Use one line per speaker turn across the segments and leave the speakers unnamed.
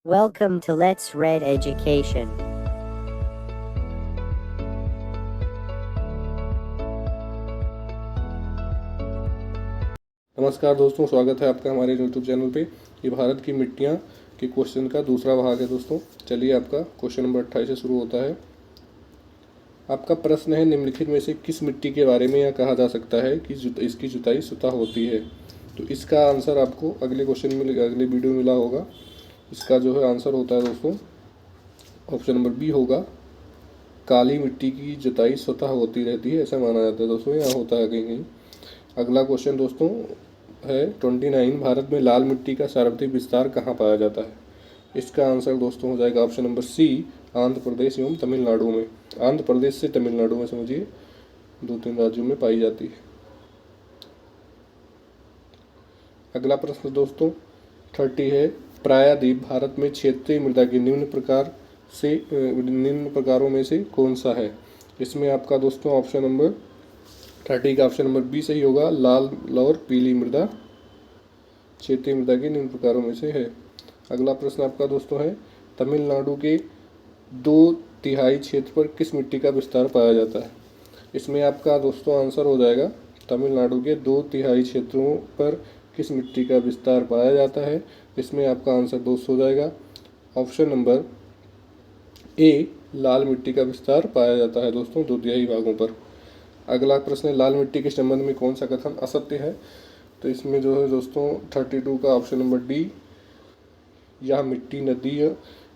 Welcome to Let's Read Education.
नमस्कार दोस्तों, स्वागत है आपका हमारे YouTube चैनल पे। ये भारत की मिट्टियाँ के क्वेश्चन का दूसरा भाग है दोस्तों। चलिए, आपका क्वेश्चन नंबर 28 से शुरू होता है। आपका प्रश्न है, निम्नलिखित में से किस मिट्टी के बारे में यह कहा जा सकता है कि इसकी जुताई स्वतः होती है। तो इसका आंसर आपको अगले क्वेश्चन में अगले वीडियो में मिला होगा। इसका जो है आंसर होता है दोस्तों, ऑप्शन नंबर बी होगा। काली मिट्टी की जुताई स्वतः होती रहती है, ऐसा माना जाता है दोस्तों। यहाँ होता है कहीं कहीं। अगला क्वेश्चन दोस्तों है 29, भारत में लाल मिट्टी का सर्वाधिक विस्तार कहाँ पाया जाता है। इसका आंसर दोस्तों हो जाएगा option number C, Andhra Pradesh एवं तमिलनाडु में। आंध्र प्रदेश से तमिलनाडु में समझिए, 2-3 राज्यों में पाई जाती है। अगला प्रश्न दोस्तों 30 है, प्रायद्वीप भारत में क्षेत्रीय मृदा के निम्न प्रकारों में से कौन सा है। इसमें आपका दोस्तों ऑप्शन नंबर 30 का ऑप्शन नंबर बी सही होगा। लाल और पीली मृदा क्षेत्रीय मृदा के निम्न प्रकारों में से है। अगला प्रश्न आपका दोस्तों है, तमिलनाडु के 2/3 क्षेत्र पर किस मिट्टी का विस्तार पाया जाता है। इसमें आपका दोस्तों आंसर हो जाएगा, तमिलनाडु के 2/3 क्षेत्रों पर किस मिट्टी का विस्तार पाया जाता है। इसमें आपका आंसर दोस्त हो जाएगा ऑप्शन नंबर ए, लाल मिट्टी का विस्तार पाया जाता है दोस्तों 2/3 भागों पर। अगला प्रश्न है, लाल मिट्टी के संबंध में कौन सा कथन असत्य है। तो इसमें जो है दोस्तों 32 का ऑप्शन नंबर डी, यह मिट्टी नदी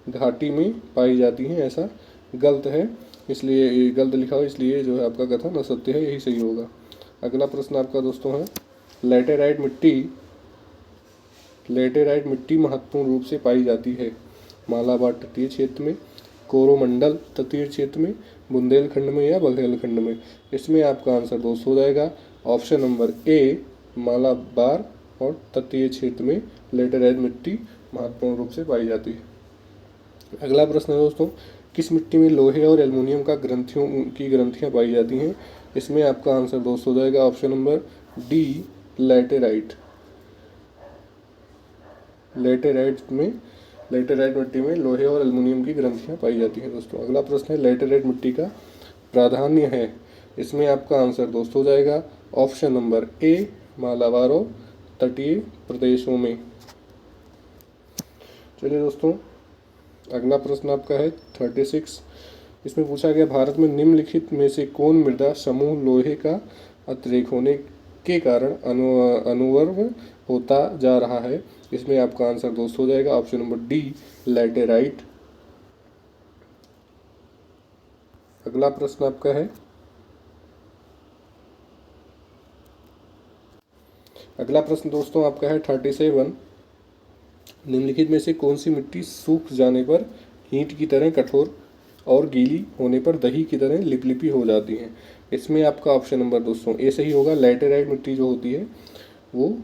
घाटी में पाई जाती है, ऐसा गलत है। इसलिए गलत लिखा हो, इसलिए जो है आपका कथन असत्य है, यही सही होगा। अगला प्रश्न आपका दोस्तों है, लेटेराइट मिट्टी महत्वपूर्ण रूप से पाई जाती है मालाबार तटीय क्षेत्र में, कोरोमंडल तटीय क्षेत्र में, बुंदेलखंड में या बघेलखंड में। इसमें आपका आंसर दोस्त हो जाएगा ऑप्शन नंबर ए, मालाबार और तटीय क्षेत्र में लेटेराइट मिट्टी महत्वपूर्ण रूप से पाई जाती है। अगला प्रश्न है दोस्तों, किस मिट्टी में लोहे और एल्युमिनियम का ग्रंथियां पाई जाती हैं। इसमें आपका आंसर दोस्त हो जाएगा option number D, laterite. Laterite मिट्टी में लोहे और एल्युमिनियम की ग्रंथियां पाई जाती हैं दोस्तों। अगला प्रश्न है, लेटेराइट मिट्टी का प्राधान्य है। इसमें आपका आंसर दोस्त हो जाएगा ऑप्शन नंबर ए, मालाबार और तटीय प्रदेशों में। चलिए दोस्तों, अगला प्रश्न आपका है 36। इसमें पूछा गया, भारत में निम्नलिखित में से कौन मृदा समूह लोहे का अतिरेक होने के कारण अनुर्वर होता जा रहा है। इसमें आपका आंसर दोस्त हो जाएगा ऑप्शन नंबर डी, लैटेराइट। अगला प्रश्न आपका है, अगला प्रश्न दोस्तों आपका है 37, निम्नलिखित में से कौन सी मिट्टी सूख जाने पर ईंट की तरह कठोर और गीली होने पर दही की तरह लिपलिपी हो जाती है। इसमें आपका ऑप्शन नंबर दोस्तों ए सही होगा। लैटेराइट मिट्टी जो होती है वो,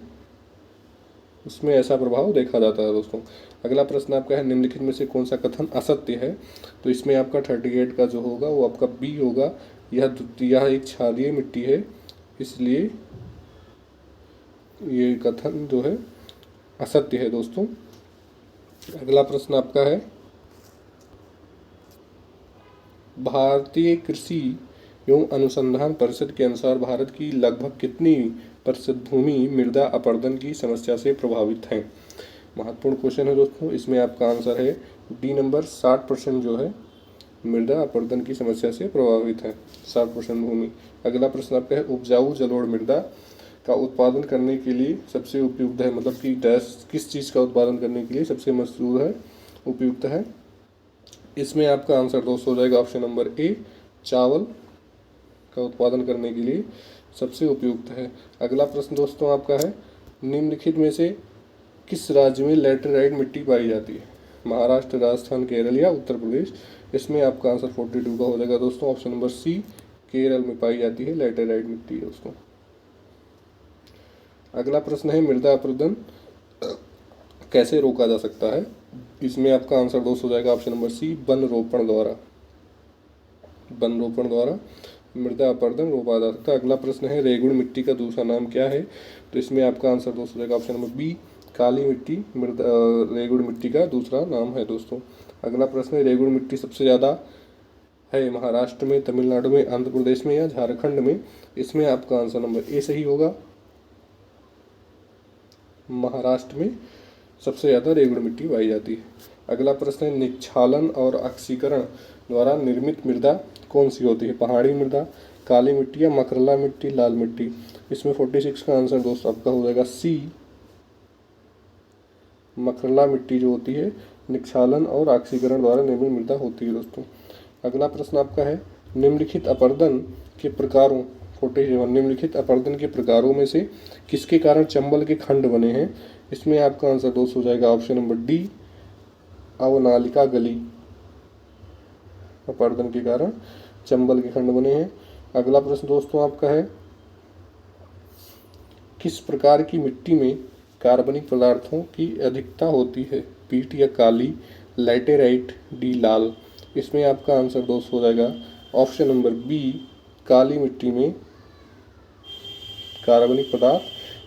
उसमें ऐसा प्रभाव देखा जाता है दोस्तों। अगला प्रश्न आपका है, निम्नलिखित में से कौन सा कथन असत्य है। तो इसमें आपका 38 का जो होगा वो आपका बी होगा। यह एक क्षारीय मिट्टी है, इसलिए ये कथन जो है असत्य है दोस्तों। अगला प्रश्न आपका है, भारतीय कृषि एवं अनुसंधान परिषद के अनुसार भारत की लगभग कितनी प्रतिशत भूमि मृदा अपरदन की समस्या से प्रभावित है। महत्वपूर्ण क्वेश्चन है दोस्तों। इसमें आपका आंसर है डी नंबर, 60% जो है मृदा अपरदन की समस्या से प्रभावित है, 60% भूमि। अगला प्रश्न आपका है, उपजाऊ जलोढ़ मृदा का उत्पादन करने के लिए सबसे उपयुक्त है, मतलब कि किस चीज़ का उत्पादन करने के लिए सबसे मशहूर है, उपयुक्त है। इसमें आपका आंसर दोस्त हो जाएगा ऑप्शन नंबर ए, चावल का उत्पादन करने के लिए सबसे उपयुक्त है। अगला प्रश्न दोस्तों आपका है, निम्नलिखित में से किस राज्य में लेटेराइट मिट्टी पाई जाती है। महाराष्ट्र, राजस्थान, केरल या उत्तर प्रदेश। इसमें आपका आंसर 42 का हो जाएगा दोस्तों, ऑप्शन नंबर सी, केरल में पाई जाती है लेटेराइट मिट्टी दोस्तों। अगला प्रश्न है, मृदा अपरदन कैसे रोका जा सकता है। इसमें आपका आंसर दोस्त हो जाएगा ऑप्शन नंबर सी, वन रोपण द्वारा मृदा अपरदन रोका जा सकता है। अगला प्रश्न है, रेगुड़ मिट्टी का दूसरा नाम क्या है। तो इसमें आपका आंसर दोस्त हो जाएगा ऑप्शन नंबर बी, काली मिट्टी मृदा रेगुड़ मिट्टी का दूसरा नाम है दोस्तों। अगला प्रश्न है, रेगुड़ मिट्टी सबसे ज़्यादा है महाराष्ट्र में, तमिलनाडु में, आंध्र प्रदेश में या झारखंड में? इसमें आपका आंसर नंबर ए सही होगा। महाराष्ट्र में सबसे ज़्यादा रेगुड़ मिट्टी पाई जाती है। अगला प्रश्न है, निक्षालन और ऑक्सीकरण द्वारा निर्मित मृदा कौन सी होती है? पहाड़ी मृदा, काली मिट्टी या मकरला मिट्टी, लाल मिट्टी? इसमें 46 का आंसर दोस्तों आपका हो जाएगा सी, मकरला मिट्टी जो होती है निक्षालन और ऑक्सीकरण द्वारा निर्मित मृदा होती है दोस्तों। अगला प्रश्न आपका है, निम्नलिखित अपरदन के प्रकारों 47 निम्नलिखित अपरदन के प्रकारों में से किसके कारण चंबल के खंड बने हैं? इसमें आपका आंसर दोस्तों हो जाएगा ऑप्शन नंबर डी, अवनालिका गली। अपरदन के कारण चंबल के खंड बने हैं। अगला प्रश्न दोस्तों आपका है, किस प्रकार की मिट्टी में कार्बनिक पदार्थों की अधिकता होती है? पीट या काली, लैटेराइट, डी लाल? इसमें आपका आंसर दोस्तों हो जाएगा ऑप्शन नंबर बी, काली मिट्टी में कार्बनिक पदार्थ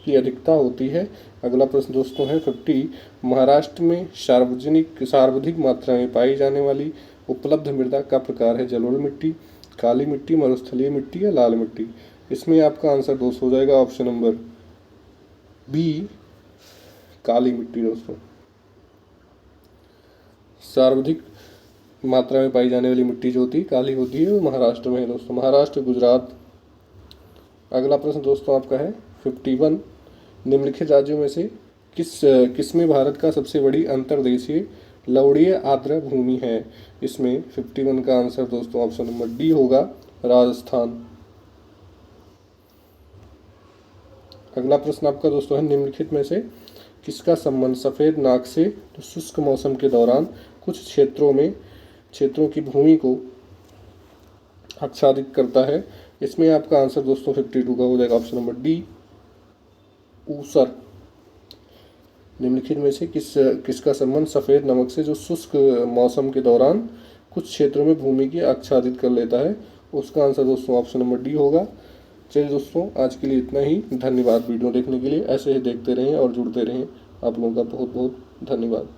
की अधिकता होती है। अगला प्रश्न दोस्तों है 50, महाराष्ट्र में सर्वाधिक मात्रा में पाई जाने वाली उपलब्ध मृदा का प्रकार है? जलोढ़ मिट्टी, काली मिट्टी, मरुस्थलीय मिट्टी या लाल मिट्टी? इसमें आपका आंसर दोस्तों हो जाएगा ऑप्शन नंबर बी, काली मिट्टी दोस्तों। सर्वाधिक मात्रा में पाई जाने वाली मिट्टी जो होती है काली होती है वो महाराष्ट्र में है दोस्तों, महाराष्ट्र, गुजरात। अगला प्रश्न दोस्तों आपका है 51, निम्नलिखित राज्यों में से किसमें भारत का सबसे बड़ी अंतर्देशीय लवणीय आर्द्र भूमि है? इसमें 51 का आंसर दोस्तों ऑप्शन नंबर डी होगा, राजस्थान। अगला प्रश्न आपका दोस्तों है, निम्नलिखित में से किसका संबंध सफ़ेद नाग से तो शुष्क मौसम के दौरान कुछ क्षेत्रों की भूमि को आच्छादित करता है? इसमें आपका आंसर दोस्तों 52 का हो जाएगा ऑप्शन नंबर डी, ऊसर। निम्नलिखित में से किसका संबंध सफ़ेद नमक से जो शुष्क मौसम के दौरान कुछ क्षेत्रों में भूमि की आच्छादित कर लेता है? उसका आंसर दोस्तों ऑप्शन नंबर डी होगा। चलिए दोस्तों, आज के लिए इतना ही। धन्यवाद वीडियो देखने के लिए। ऐसे ही देखते रहें और जुड़ते रहें। आप लोगों का बहुत बहुत धन्यवाद।